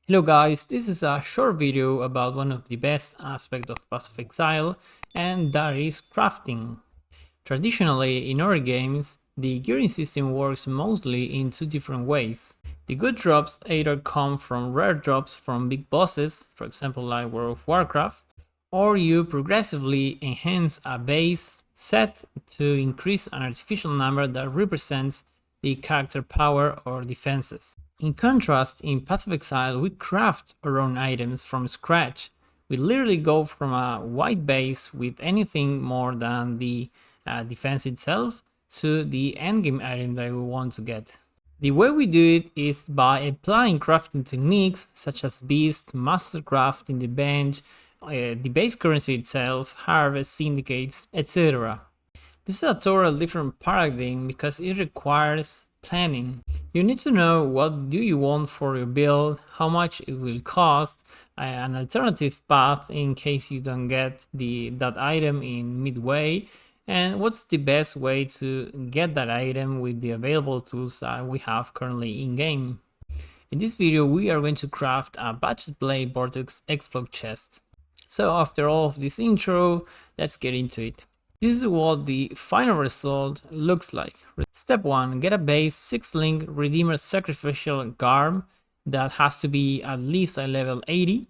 Hello guys, this is a short video about one of the best aspects of Path of Exile, and that is crafting. Traditionally, in our games, the gearing system works mostly in two different ways. The good drops either come from rare drops from big bosses, for example like World of Warcraft, or you progressively enhance a base set to increase an artificial number that represents the character power or defenses. In contrast, in Path of Exile, we craft our own items from scratch. We literally go from a white base with anything more than the defense itself to the endgame item that we want to get. The way we do it is by applying crafting techniques such as Beast, Mastercraft in the bench, the base currency itself, harvest, syndicates, etc. This is a total different paradigm because it requires planning. You need to know what do you want for your build, how much it will cost, an alternative path in case you don't get that item in midway, and what's the best way to get that item with the available tools that we have currently in game. In this video we are going to craft a budget blade Vortex explo chest. So after all of this intro, let's get into it. This is what the final result looks like. Step 1. Get a base 6-link Redeemer sacrificial garb that has to be at least a level 80.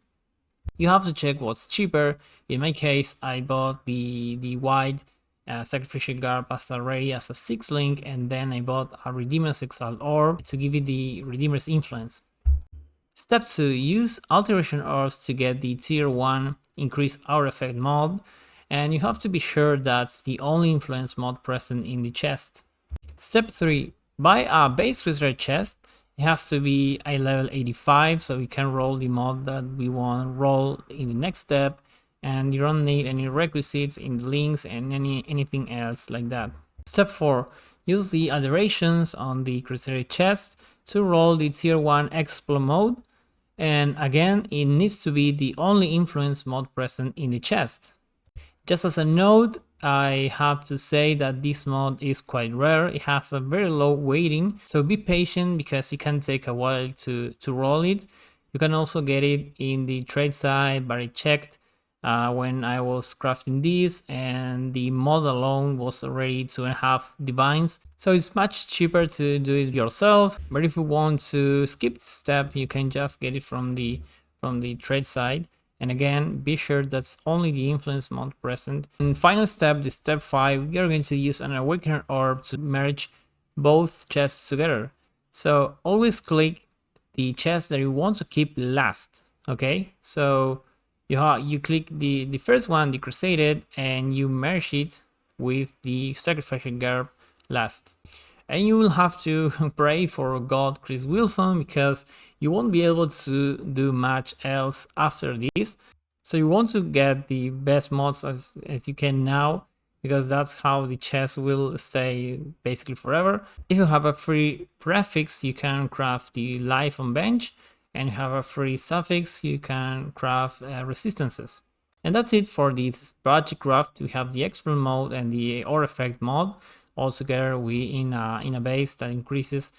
You have to check what's cheaper. In my case, I bought the white sacrificial garb as a 6-link, and then I bought a Redeemer's Exile orb to give it the Redeemer's influence. Step 2. Use alteration orbs to get the tier 1 increase aura effect mod, and you have to be sure that's the only influence mod present in the chest. Step 3. Buy a base crusader chest. It has to be a level 85 so we can roll the mod that we want to roll in the next step, and you don't need any requisites in the links and anything else like that. Step 4. Use the alterations on the crusader chest to roll the tier 1 explo mode, and again it needs to be the only influence mod present in the chest. Just as a note, I have to say that this mod is quite rare. It has a very low weighting, so be patient because it can take a while to roll it. You can also get it in the trade side, but I checked when I was crafting this and the mod alone was already 2.5 divines. So it's much cheaper to do it yourself, but if you want to skip this step, you can just get it from the trade side. And again, be sure that's only the influence mod present. And final step, the step 5, we are going to use an awakener orb to merge both chests together. So always click the chest that you want to keep last. Okay, so you click the first one, the crusader, and you merge it with the sacrificial garb last. And you will have to pray for God Chris Wilson because you won't be able to do much else after this. So you want to get the best mods as you can now, because that's how the chest will stay basically forever. If you have a free prefix, you can craft the life on bench, and you have a free suffix, you can craft resistances. And that's it for this project craft. We have the explo mode and the aura effect mod. Altogether, we in a base that increases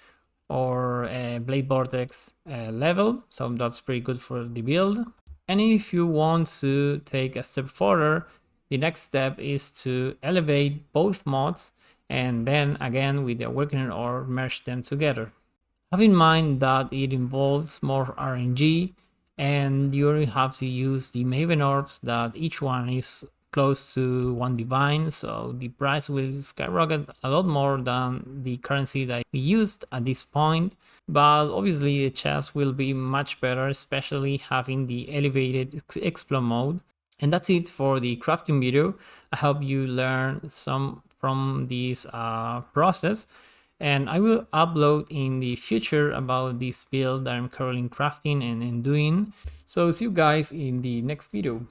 our blade vortex level, so that's pretty good for the build. And if you want to take a step further, the next step is to elevate both mods, and then again with the awakener or merge them together. Have in mind that it involves more RNG, and you only have to use the maven orbs that each one is close to 1 divine, so the price will skyrocket a lot more than the currency that we used at this point. But obviously the chest will be much better, especially having the elevated explo mode. And that's it for the crafting video. I hope you learn some from this process, and I will upload in the future about this build that I'm currently crafting and doing. So see you guys in the next video.